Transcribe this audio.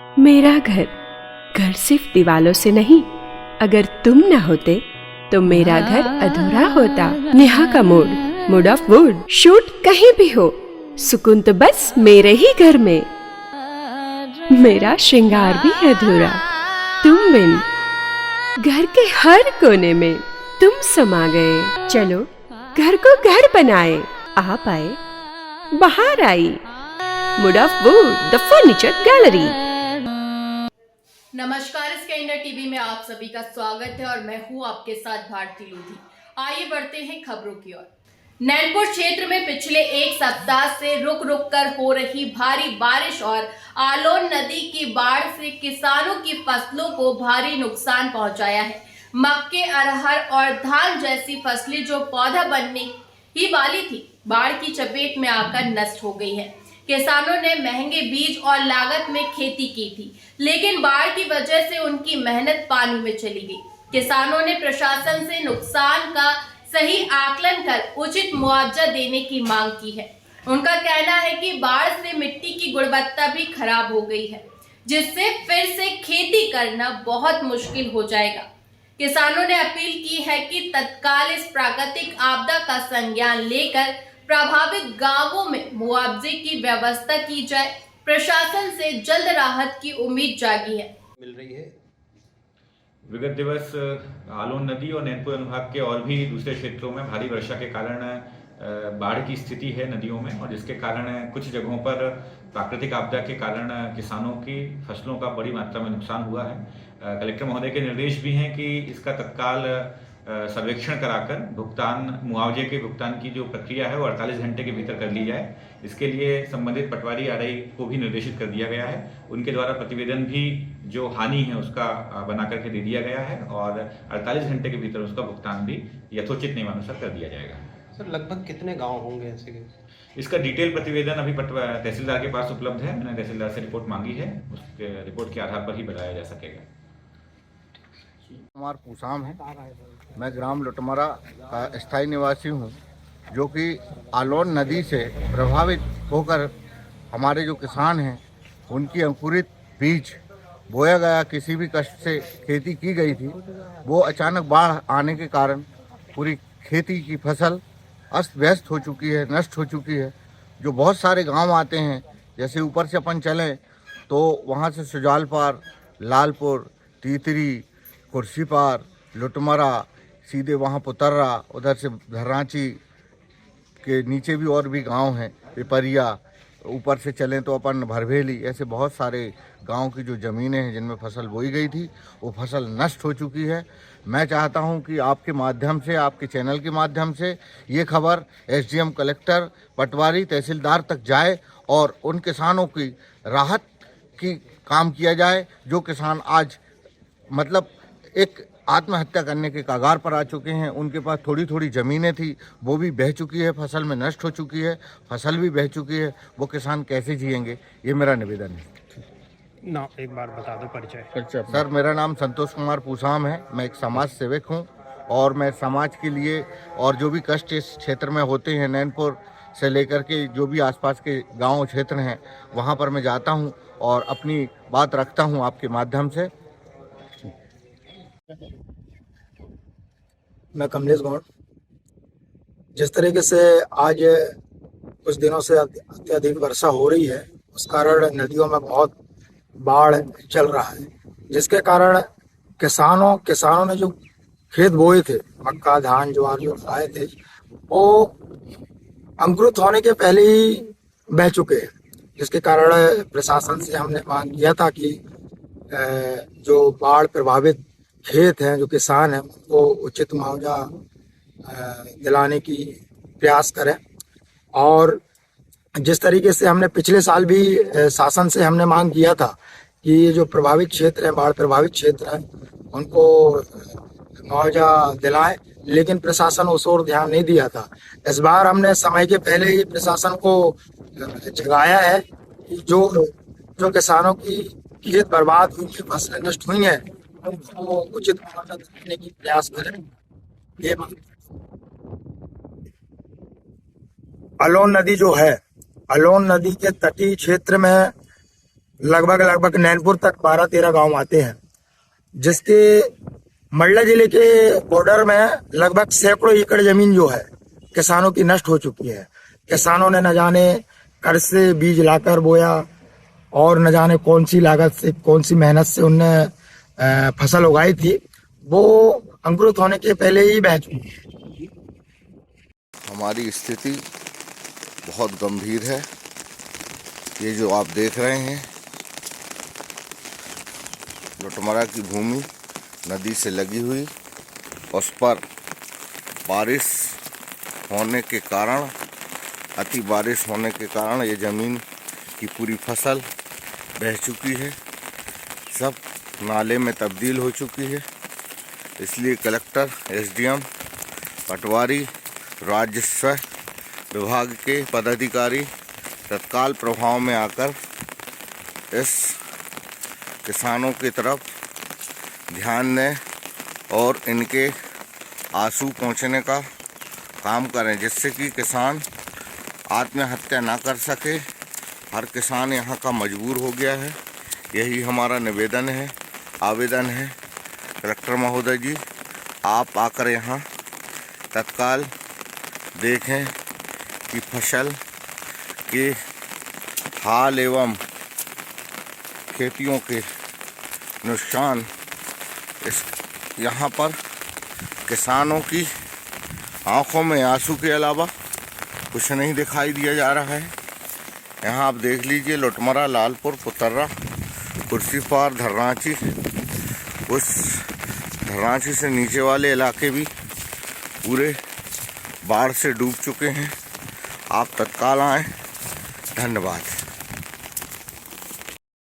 मेरा घर घर सिर्फ दीवालों से नहीं, अगर तुम न होते तो मेरा घर अधूरा होता। नेहा का मूड ऑफ वुड। शूट कहीं भी हो, सुकून तो बस मेरे ही घर में। मेरा श्रृंगार भी अधूरा तुम बिन। घर के हर कोने में तुम समा गए। चलो घर को घर बनाए। आप आए, बाहर आई। Mood of wood, the furniture gallery. नमस्कार, स्काई इंडिया टीवी में आप सभी का स्वागत है और मैं हूं आपके साथ भारती लोधी। आइए बढ़ते हैं खबरों की ओर। नैनपुर क्षेत्र में पिछले एक सप्ताह से रुक रुक कर हो रही भारी बारिश और आलोन नदी की बाढ़ से किसानों की फसलों को भारी नुकसान पहुंचाया है। मक्के, अरहर और धान जैसी फसलें जो पौधा बनने ही वाली थी, बाढ़ की चपेट में आकर नष्ट हो गई है। किसानों ने महंगे बीज और लागत में खेती की थी, लेकिन बाढ़ की वजह से उनकी मेहनत पानी में चली गई। किसानों ने प्रशासन से नुकसान का सही आकलन कर उचित मुआवजा देने की मांग की है। उनका कहना है कि बाढ़ से मिट्टी की गुणवत्ता भी खराब हो गई है, जिससे फिर से खेती करना बहुत मुश्किल हो जाएगा। किसानों ने अपील की है कि तत्काल इस प्राकृतिक आपदा का संज्ञान लेकर प्रभावित गांवों में मुआवजे की व्यवस्था की जाए। प्रशासन से जल्द राहत की उम्मीद जागी है। मिल रही है। विगत दिवस आलोन नदी और नैनपुर अनुभाग के और भी दूसरे क्षेत्रों में भारी वर्षा के कारण बाढ़ की स्थिति है नदियों में, और जिसके कारण कुछ जगहों पर प्राकृतिक आपदा के कारण किसानों की फसलों का बड़ी मात्रा में नुकसान हुआ है। कलेक्टर महोदय के निर्देश भी हैं कि इसका तत्काल सर्वेक्षण कराकर मुआवजे के भुगतान की जो प्रक्रिया है वो 48 घंटे के भीतर कर ली जाए। इसके लिए संबंधित पटवारी आरआई को भी निर्देशित कर दिया गया है। उनके द्वारा प्रतिवेदन भी जो हानि है उसका बना करके दे दिया गया है और 48 घंटे के भीतर उसका भुगतान भी यथोचित नियमानुसार कर दिया जाएगा। सर, लगभग कितने गांव होंगे ऐसे? इसका डिटेल प्रतिवेदन अभी तहसीलदार के पास उपलब्ध है। मैंने तहसीलदार से रिपोर्ट मांगी है, उसके रिपोर्ट के आधार पर ही बताया जा सकेगा। कुमार पूसाम है, मैं ग्राम लुटमरा का स्थायी निवासी हूँ, जो कि आलोन नदी से प्रभावित होकर हमारे जो किसान हैं उनकी अंकुरित बीज बोया गया, किसी भी कष्ट से खेती की गई थी, वो अचानक बाढ़ आने के कारण पूरी खेती की फसल अस्त व्यस्त हो चुकी है, नष्ट हो चुकी है। जो बहुत सारे गांव आते हैं, जैसे ऊपर से अपन चलें तो वहाँ से सुजालपार, लालपुर, तीतरी, कुर्सीपार, लुटमरा, सीधे वहाँ पुतर्रा, उधर से धर्राची के नीचे भी और भी गांव हैं, पिपरिया, ऊपर से चलें तो अपन भरभेली, ऐसे बहुत सारे गांव की जो ज़मीनें हैं जिनमें फसल बोई गई थी वो फसल नष्ट हो चुकी है। मैं चाहता हूं कि आपके माध्यम से, आपके चैनल के माध्यम से ये खबर एसडीएम, कलेक्टर, पटवारी, तहसीलदार तक जाए और उन किसानों की राहत की काम किया जाए जो किसान आज मतलब एक आत्महत्या करने के कगार पर आ चुके हैं। उनके पास थोड़ी थोड़ी ज़मीनें थी, वो भी बह चुकी है, फसल में नष्ट हो चुकी है, फसल भी बह चुकी है। वो किसान कैसे जिएंगे, ये मेरा निवेदन है। ना एक बार बता दो परिचय। सर, मेरा नाम संतोष कुमार पूसाम है, मैं एक समाज सेवक हूँ और मैं समाज के लिए और जो भी कष्ट इस क्षेत्र में होते हैं, नैनपुर से लेकर के जो भी आसपास के गाँव क्षेत्र हैं, वहाँ पर मैं जाता हूँ और अपनी बात रखता हूँ आपके माध्यम से। मैं कमलेश गौड़। जिस तरीके से आज कुछ दिनों से अत्यधिक वर्षा हो रही है, उस कारण नदियों में बहुत बाढ़ चल रहा है, जिसके कारण किसानों ने जो खेत बोए थे, मक्का, धान, ज्वार जो लगाए थे, वो अंकुरित होने के पहले ही बह चुके हैं। जिसके कारण प्रशासन से हमने मांग किया था कि जो बाढ़ प्रभावित खेत हैं, जो किसान हैं, उनको उचित मुआवजा दिलाने की प्रयास करें। और जिस तरीके से हमने पिछले साल भी शासन से हमने मांग किया था कि ये जो प्रभावित क्षेत्र हैं, बाढ़ प्रभावित क्षेत्र हैं, उनको मुआवजा दिलाएं, लेकिन प्रशासन उस ओर ध्यान नहीं दिया था। इस बार हमने समय के पहले ही प्रशासन को जगाया है कि जो किसानों की खेत बर्बाद हुई, फसलें नष्ट हुई हैं, उनको उचित मुआवजा देने की प्रयास करें। ये आलोन नदी जो है, आलोन नदी के तटीय क्षेत्र में लगभग नैनपुर तक 12-13 गांव आते हैं, जिसके मंडला जिले के बॉर्डर में लगभग सैकड़ों एकड़ जमीन जो है किसानों की नष्ट हो चुकी है। किसानों ने न जाने कर्ज से बीज लाकर बोया और न जाने कौन सी लागत से, कौन सी मेहनत से उनने फसल उगाई थी, वो अंकुरित होने के पहले ही बह चुकी है। हमारी स्थिति बहुत गंभीर है। ये जो आप देख रहे हैं, लुटमरा की भूमि नदी से लगी हुई, उस पर बारिश होने के कारण, अति बारिश होने के कारण ये ज़मीन की पूरी फसल बह चुकी है, सब नाले में तब्दील हो चुकी है। इसलिए कलेक्टर, एसडीएम, पटवारी, राजस्व विभाग के पदाधिकारी तत्काल प्रभाव में आकर इस किसानों की तरफ ध्यान दें और इनके आंसू पहुंचने का काम करें, जिससे कि किसान आत्महत्या ना कर सके। हर किसान यहाँ का मजबूर हो गया है। यही हमारा निवेदन है, आवेदन है। कलेक्टर महोदय जी, आप आकर यहाँ तत्काल देखें कि फसल के हाल एवं खेतियों के नुकसान इस यहाँ पर किसानों की आंखों में आंसू के अलावा कुछ नहीं दिखाई दिया जा रहा है। यहाँ आप देख लीजिए, लुटमरा, लालपुर, पुतर्रा, कुर्सीपार, धर्राची, उस धर्राची से नीचे वाले इलाके भी पूरे बाढ़ से डूब चुके हैं। आप तत्काल आएँ। धन्यवाद।